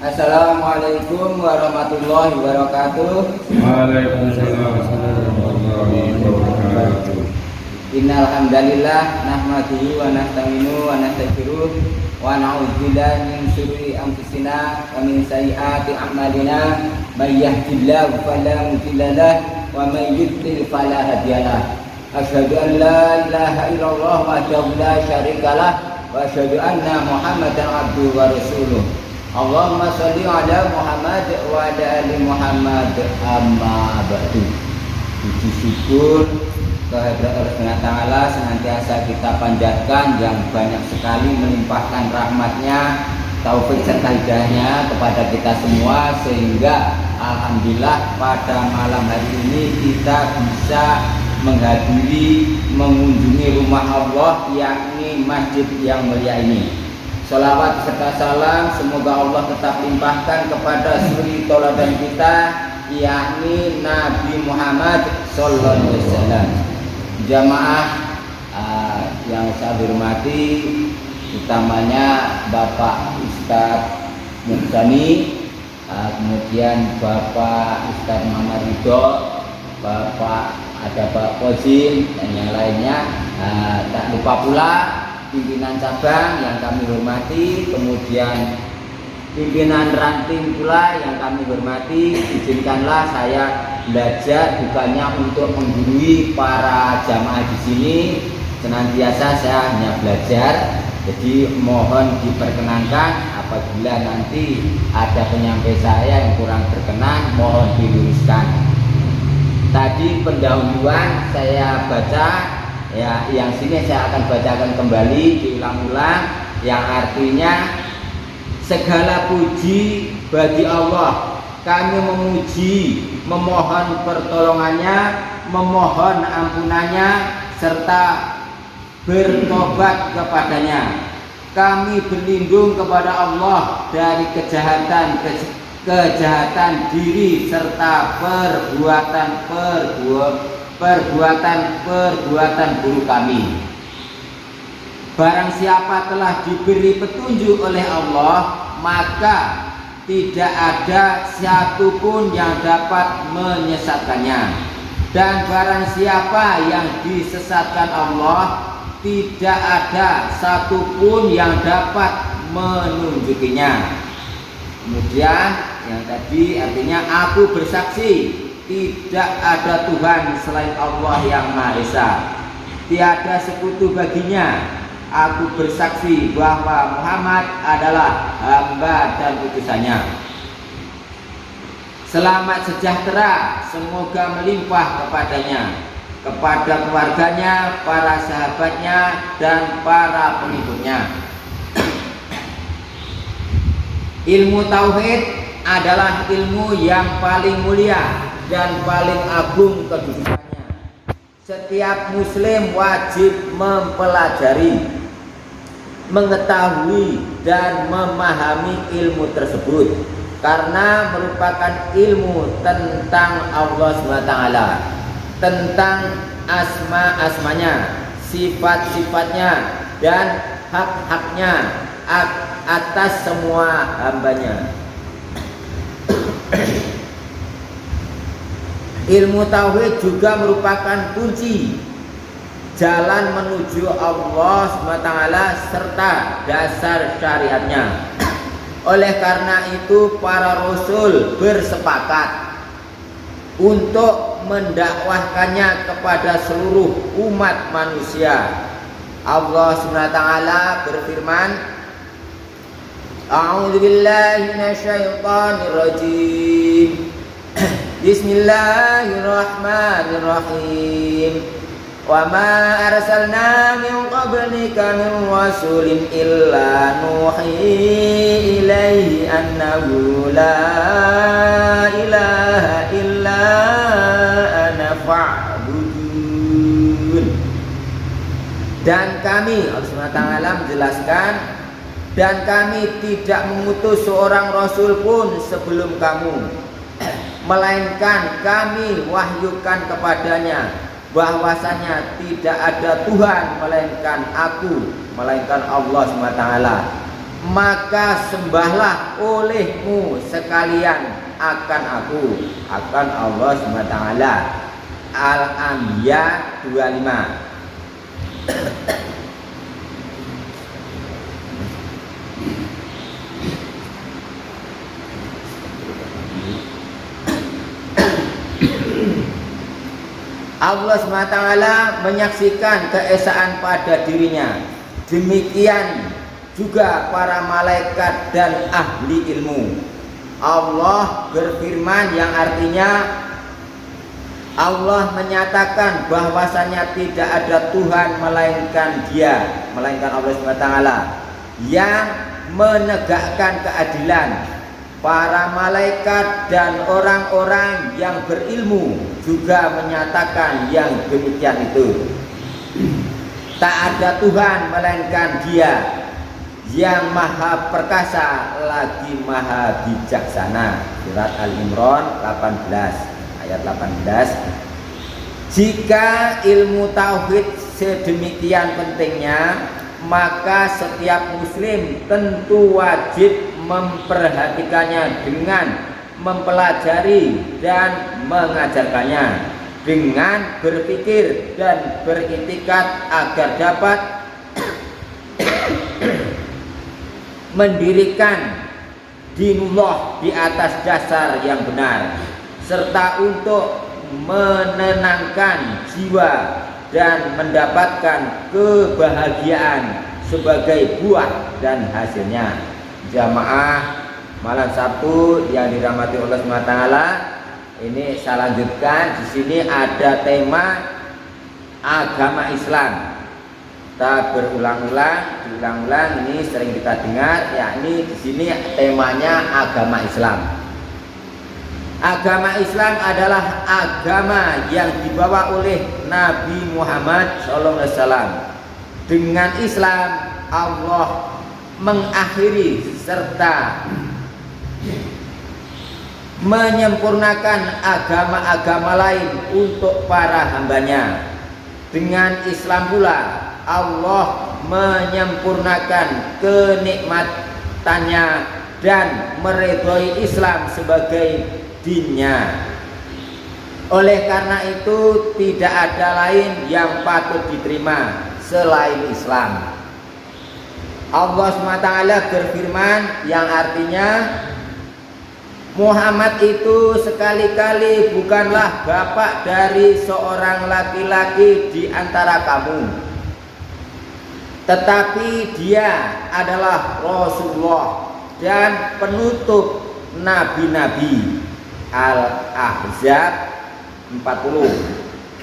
Assalamualaikum warahmatullahi wabarakatuh. Waalaikumsalam warahmatullahi wabarakatuh. Innal hamdalillah nahmaduhu wa nasta'inu wa nastaghfiruh wa na'udzubillahi min syururi anfusina wa min sayyiati a'malina. May yahdihillahu fala mudilla lahu wa may yudlil fala hadiya lahu. Asyhadu an la ilaha illallah wahdahu la syarikalah wa asyhadu anna Muhammadan abduhu wa rasuluh. Allahumma sholli ala Muhammad wa ala ali Muhammad, amma ba'du. Puji syukur kehadirat Allah Subhanahu wa taala senantiasa kita panjatkan, yang banyak sekali melimpahkan rahmatnya, taufik serta hidayahnya kepada kita semua, sehingga alhamdulillah pada malam hari ini kita bisa menghadiri, mengunjungi rumah Allah, yakni masjid yang mulia ini. Salawat serta salam semoga Allah tetap limpahkan kepada suri tauladan kita, yakni Nabi Muhammad sallallahu alaihi wasallam. Jamaah yang saya hormati, utamanya Bapak Ustadz Muhtani, kemudian Bapak Ustadz Muhammad Ridho, Bapak ada Pak Kozin dan yang lainnya, tak lupa pula pimpinan cabang yang kami hormati, kemudian pimpinan ranting pula yang kami hormati. Izinkanlah saya belajar bukannya untuk menggurui para jamaah di sini, senantiasa saya hanya belajar. Jadi mohon diperkenankan apabila nanti ada penyampai saya yang kurang berkenan, mohon diluruskan. Tadi pendahuluan saya baca, ya, yang sini saya akan bacakan kembali, diulang-ulang, yang artinya segala puji bagi Allah, kami memuji, memohon pertolongannya, memohon ampunannya, serta bertobat kepadanya. Kami berlindung kepada Allah dari kejahatan diri serta perbuatan buruk kami. Barang siapa telah diberi petunjuk oleh Allah, maka tidak ada satupun yang dapat menyesatkannya. Dan barang siapa yang disesatkan Allah, tidak ada satupun yang dapat menunjukinya. Kemudian yang tadi artinya aku bersaksi tidak ada Tuhan selain Allah yang Maha Esa, tiada sekutu baginya. Aku bersaksi bahwa Muhammad adalah hamba dan utusannya. Selamat sejahtera semoga melimpah kepadanya, kepada keluarganya, para sahabatnya, dan para pengikutnya. Ilmu tauhid adalah ilmu yang paling mulia dan paling agung kedudukannya. Setiap muslim wajib mempelajari, mengetahui, dan memahami ilmu tersebut, karena merupakan ilmu tentang Allah SWT, tentang asma-asmanya, sifat-sifatnya, dan hak-haknya atas semua hambanya. Ilmu tauhid juga merupakan kunci jalan menuju Allah SWT serta dasar syariatnya. Oleh karena itu para rasul bersepakat untuk mendakwahkannya kepada seluruh umat manusia. Allah SWT berfirman, A'udzu billahi minasyaitonir rajim. Bismillahirrahmanirrahim. Wa ma arsalna min qablika min rasulin illa nuhi ilaihi annahu la ilaha illa ana fa'budun. Dan kami, Allah SWT menjelaskan, dan kami tidak mengutus seorang rasul pun sebelum kamu, melainkan kami wahyukan kepadanya bahwasanya tidak ada Tuhan melainkan aku, melainkan Allah SWT. maka sembahlah olehmu sekalian akan aku, akan Allah SWT. Al-Anbiya 25. Allah SWT menyaksikan keesaan pada dirinya. Demikian juga para malaikat dan ahli ilmu. Allah berfirman yang artinya Allah menyatakan bahwasanya tidak ada Tuhan melainkan Dia, melainkan Allah SWT yang menegakkan keadilan. Para malaikat dan orang-orang yang berilmu juga menyatakan yang demikian itu. Tak ada Tuhan melainkan Dia yang maha perkasa lagi maha bijaksana. Surat Al-Imran 18 ayat 18. Jika ilmu tauhid sedemikian pentingnya, maka setiap muslim tentu wajib memperhatikannya dengan mempelajari dan mengajarkannya, dengan berpikir dan beriktikad agar dapat mendirikan dinullah di atas dasar yang benar, serta untuk menenangkan jiwa dan mendapatkan kebahagiaan sebagai buah dan hasilnya. Jamaah malam Sabtu yang dirahmati Allah SWT, ini saya lanjutkan. Di sini ada tema agama Islam. Kita diulang-ulang ini sering kita dengar, yakni di sini temanya agama Islam. Agama Islam adalah agama yang dibawa oleh Nabi Muhammad SAW. Dengan Islam Allah mengakhiri serta menyempurnakan agama-agama lain untuk para hambanya. Dengan Islam pula Allah menyempurnakan kenikmatannya dan meridhoi Islam sebagai dinnya. Oleh karena itu tidak ada lain yang patut diterima selain Islam. Allah SWT berfirman yang artinya Muhammad itu sekali-kali bukanlah bapak dari seorang laki-laki di antara kamu, tetapi dia adalah Rasulullah dan penutup nabi-nabi. Al-Ahzab 40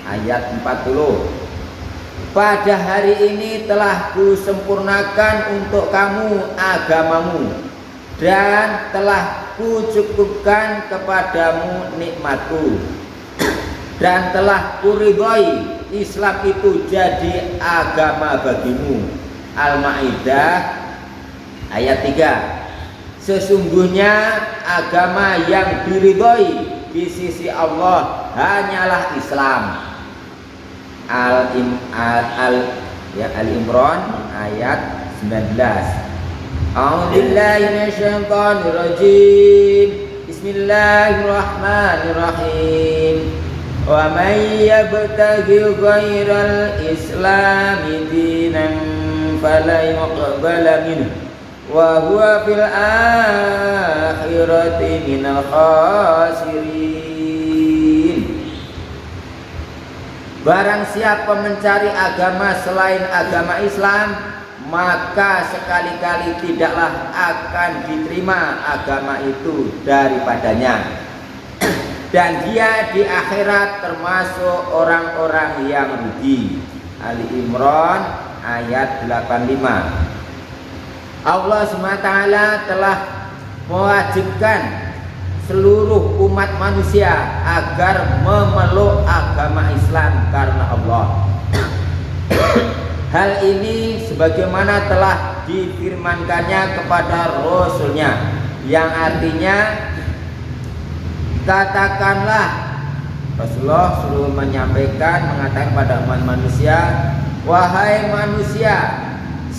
ayat 40. Pada hari ini telah kusempurnakan untuk kamu agamamu dan telah kucukupkan kepadamu nikmatku dan telah kuridhoi Islam itu jadi agama bagimu. Al-Maidah ayat 3. Sesungguhnya agama yang diridhoi di sisi Allah hanyalah Islam. Al-Imran ayat 19. A'udzubillahi minasyaitonir rajim. Bismillahirrahmanirrahim. Wa may yabtaghi ghairal islami dinan fala yuqbala minhu wa huwa fil akhirati minal khasirin. Barang siapa mencari agama selain agama Islam, maka sekali-kali tidaklah akan diterima agama itu daripadanya, dan dia di akhirat termasuk orang-orang yang rugi. Ali Imran ayat 85. Allah SWT telah mewajibkan seluruh umat manusia agar memeluk agama Islam karena Allah. Hal ini sebagaimana telah difirmankannya kepada Rasulnya, yang artinya katakanlah, Rasulullah selalu mengatakan pada umat manusia, wahai manusia,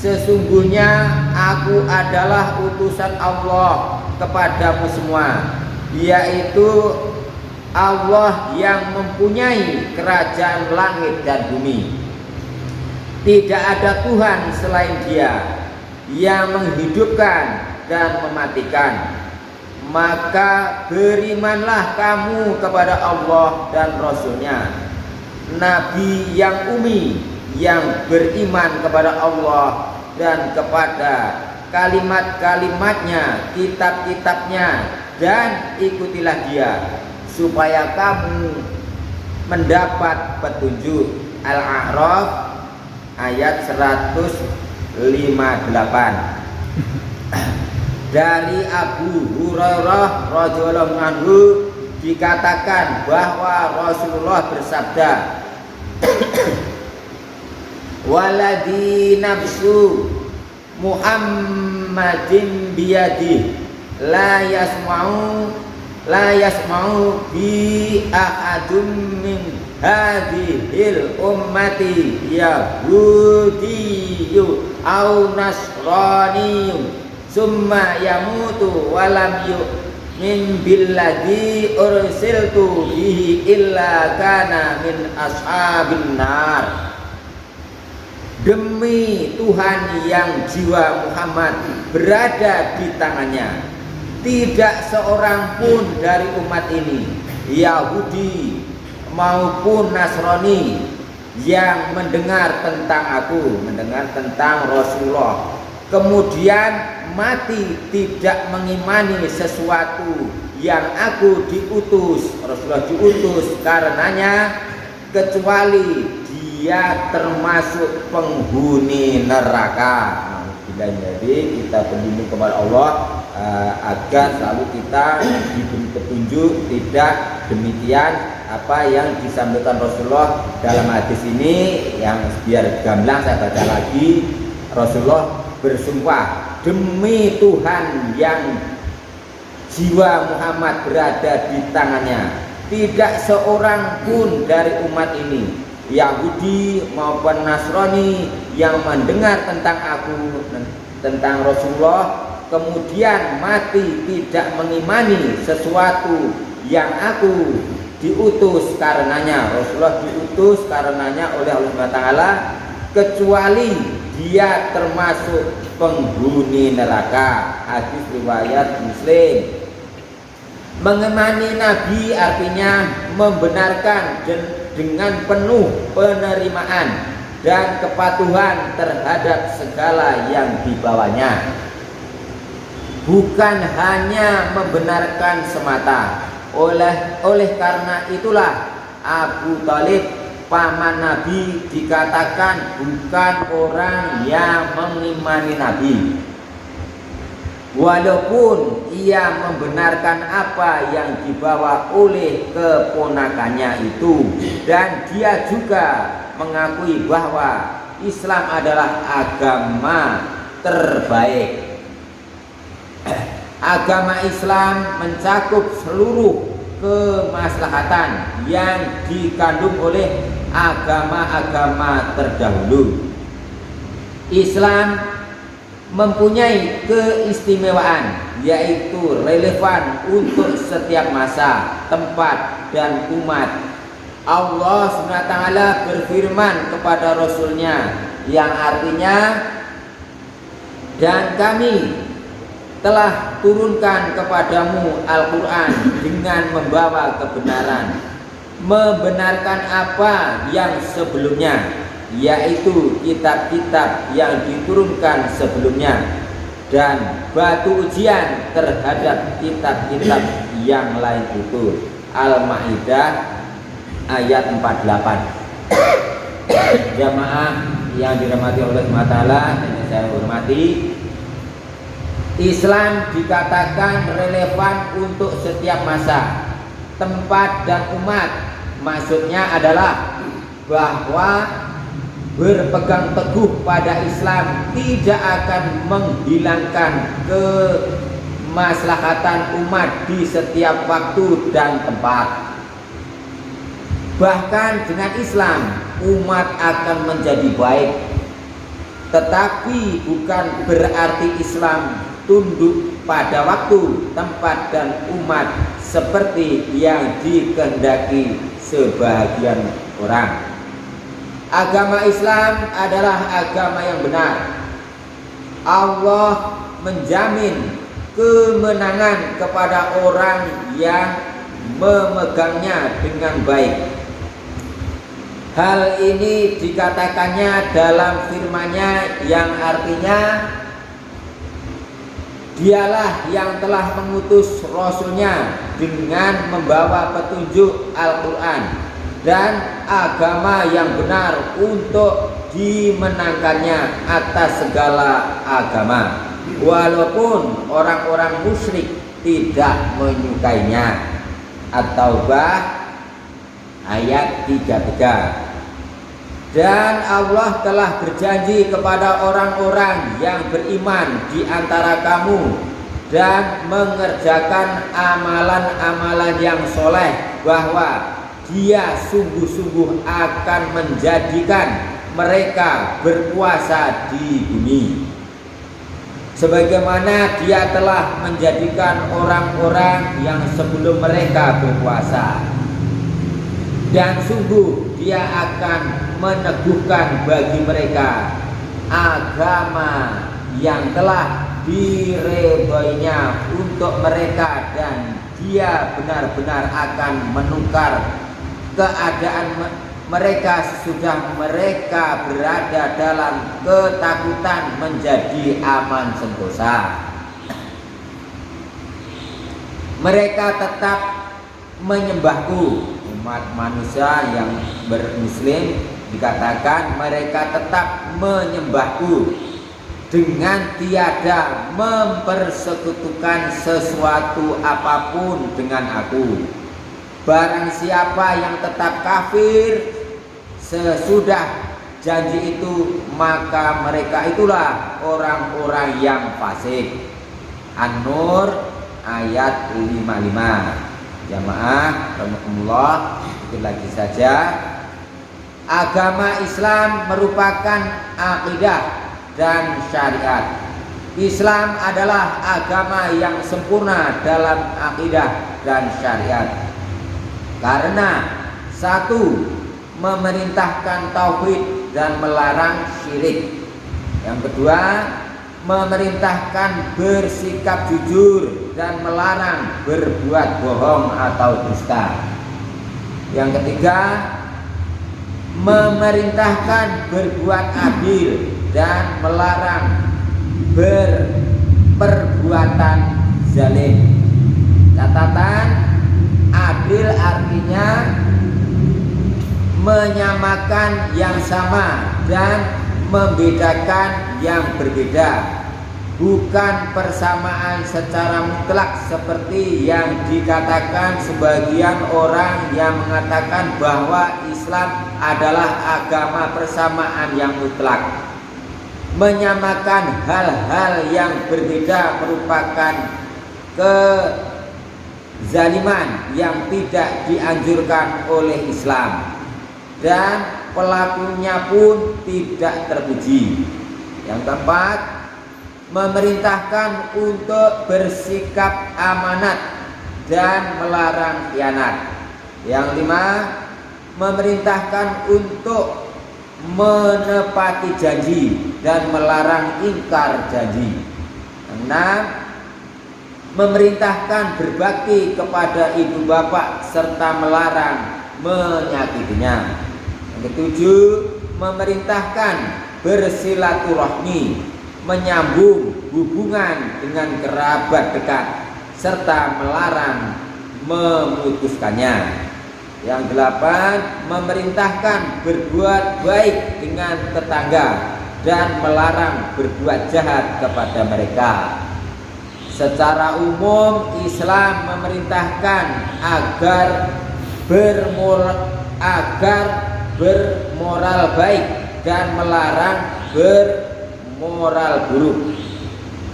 sesungguhnya aku adalah utusan Allah kepadamu semua, yaitu Allah yang mempunyai kerajaan langit dan bumi. Tidak ada Tuhan selain Dia yang menghidupkan dan mematikan. Maka berimanlah kamu kepada Allah dan Rasul-Nya, Nabi yang umi, yang beriman kepada Allah dan kepada kalimat-kalimatnya, kitab-kitabnya, dan ikutilah Dia supaya kamu mendapat petunjuk. Al-A'raf ayat 158. Dari Abu Hurairah radhiyallahu anhu dikatakan bahwa Rasulullah bersabda, waladhi nafsu Muhammadin biyadih la yasma'u bi ahadun min hadhil ummati yahudiyyu au nasraniyyu summa yamutu walam yu'min billadhi ursiltu bihi illa kana min ashabin nar. Demi Tuhan yang jiwa Muhammad berada di tangannya, tidak seorang pun dari umat ini, Yahudi maupun Nasrani, yang mendengar tentang aku, mendengar tentang Rasulullah, kemudian mati tidak mengimani sesuatu yang aku diutus, Rasulullah diutus karenanya, kecuali dia termasuk penghuni neraka. Jadi kita berlindung kepada Allah agar selalu kita diberi petunjuk, tidak demikian apa yang disampaikan Rasulullah dalam hadis ini. Yang biar gamblang saya baca lagi. Rasulullah bersumpah, demi Tuhan yang jiwa Muhammad berada di tangannya, tidak seorang pun dari umat ini, Yahudi maupun Nasrani, yang mendengar tentang aku, tentang Rasulullah, kemudian mati tidak mengimani sesuatu yang aku diutus karenanya, Rasulullah diutus karenanya oleh Allah SWT, kecuali dia termasuk penghuni neraka. Hadis riwayat Muslim. Mengimani Nabi artinya membenarkan dengan penuh penerimaan dan kepatuhan terhadap segala yang dibawanya, bukan hanya membenarkan semata. Oleh karena itulah Abu Thalib, paman Nabi, dikatakan bukan orang yang mengimani Nabi, walaupun ia membenarkan apa yang dibawa oleh keponakannya itu, dan dia juga mengakui bahwa Islam adalah agama terbaik. Agama Islam mencakup seluruh kemaslahatan yang dikandung oleh agama-agama terdahulu. Islam mempunyai keistimewaan, yaitu relevan untuk setiap masa, tempat, dan umat. Allah SWT berfirman kepada Rasul-Nya, yang artinya, dan kami telah turunkan kepadamu Al-Quran dengan membawa kebenaran, membenarkan apa yang sebelumnya, yaitu kitab-kitab yang diturunkan sebelumnya, dan batu ujian terhadap kitab-kitab yang lain itu. Al-Ma'idah ayat 48. Jamaah yang dirahmati Allah SWT, dan saya hormati, Islam dikatakan relevan untuk setiap masa, tempat, dan umat. Maksudnya adalah bahwa berpegang teguh pada Islam tidak akan menghilangkan kemaslahatan umat di setiap waktu dan tempat. Bahkan dengan Islam, umat akan menjadi baik. Tetapi bukan berarti Islam tunduk pada waktu, tempat, dan umat seperti yang dikehendaki sebahagian orang. Agama Islam adalah agama yang benar. Allah menjamin kemenangan kepada orang yang memegangnya dengan baik. Hal ini dikatakannya dalam firman-Nya yang artinya, Dialah yang telah mengutus Rasul-Nya dengan membawa petunjuk Al-Quran dan agama yang benar untuk dimenangkannya atas segala agama, walaupun orang-orang musyrik tidak menyukainya. At-Taubah ayat 33. Dan Allah telah berjanji kepada orang-orang yang beriman di antara kamu dan mengerjakan amalan-amalan yang soleh, bahwa Dia sungguh-sungguh akan menjadikan mereka berkuasa di bumi, sebagaimana Dia telah menjadikan orang-orang yang sebelum mereka berkuasa. Dan sungguh Dia akan meneguhkan bagi mereka agama yang telah diredhoinya untuk mereka, dan Dia benar-benar akan menukar keadaan mereka sesudah mereka berada dalam ketakutan menjadi aman sentosa. Mereka tetap menyembahku. Umat manusia yang bermuslim dikatakan mereka tetap menyembahku dengan tiada mempersekutukan sesuatu apapun dengan aku. Barang siapa yang tetap kafir sesudah janji itu, maka mereka itulah orang-orang yang fasik. An-Nur ayat 55. Jamaah rahimakumullah, ikut lagi saja. Agama Islam merupakan akidah dan syariat. Islam adalah agama yang sempurna dalam akidah dan syariat, karena satu, memerintahkan tauhid dan melarang syirik. Yang kedua, memerintahkan bersikap jujur dan melarang berbuat bohong atau dusta. Yang ketiga, memerintahkan berbuat adil dan melarang berperbuatan zalim. Catatan, adil artinya menyamakan yang sama dan membedakan yang berbeda, bukan persamaan secara mutlak seperti yang dikatakan sebagian orang yang mengatakan bahwa Islam adalah agama persamaan yang mutlak. Menyamakan hal-hal yang berbeda merupakan kezaliman yang tidak dianjurkan oleh Islam, dan pelakunya pun tidak terpuji. Yang keempat, memerintahkan untuk bersikap amanat dan melarang khianat. Yang lima, memerintahkan untuk menepati janji dan melarang ingkar janji. Yang enam, memerintahkan berbakti kepada ibu bapak serta melarang menyakitinya. Yang ketujuh, memerintahkan bersilaturahmi, menyambung hubungan dengan kerabat dekat serta melarang memutuskannya. Yang delapan, memerintahkan berbuat baik dengan tetangga dan melarang berbuat jahat kepada mereka. Secara umum, Islam memerintahkan agar bermoral baik dan melarang bermoral buruk.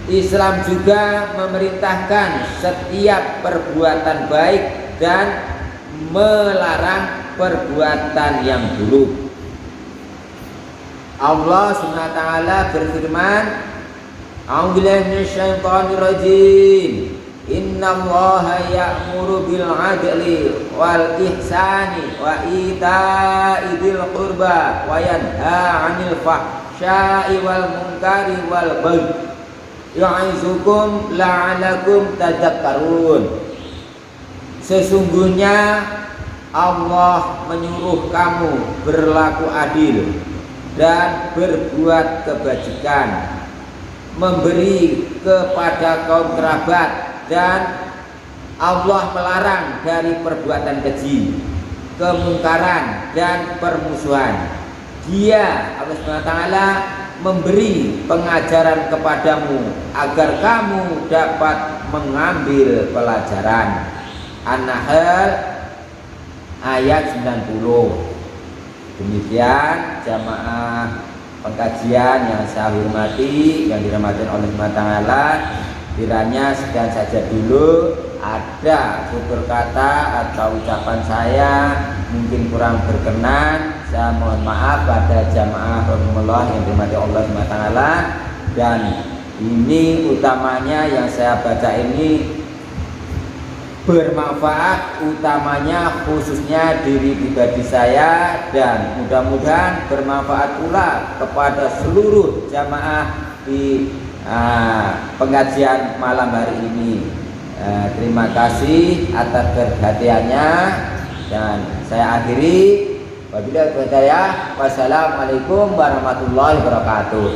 Islam juga memerintahkan setiap perbuatan baik dan melarang perbuatan yang buruk. Allah Subhanahu wa taala berfirman, A'udzubillahi minasyaitonir rajim. Innallaha ya'muru bil 'adli wal ihsani wa ita'i dzil qurba wa yanha 'anil fahsya'i wal munkari wal baghi ya'izukum la'alakum tadhakkarun. Sesungguhnya Allah menyuruh kamu berlaku adil dan berbuat kebajikan, memberi kepada kaum kerabat, dan Allah melarang dari perbuatan keji, kemungkaran dan permusuhan. Dia Allah SWT memberi pengajaran kepadamu agar kamu dapat mengambil pelajaran. An-Nahl ayat 90. Demikian jamaah pengkajian yang saya hormati, yang dirahmati oleh Allah Ta'ala. Kiranya sekian saja dulu. Ada tutur kata atau ucapan saya mungkin kurang berkenan, saya mohon maaf pada jamaah rahimahullah yang dirahmati Allah Ta'ala. Dan ini utamanya yang saya baca ini bermanfaat, utamanya khususnya diri pribadi saya, dan mudah-mudahan bermanfaat pula kepada seluruh jamaah di pengajian malam hari ini. Terima kasih atas perhatiannya, dan saya akhiri. Wabillahi taufiq. Wassalamualaikum warahmatullahi wabarakatuh.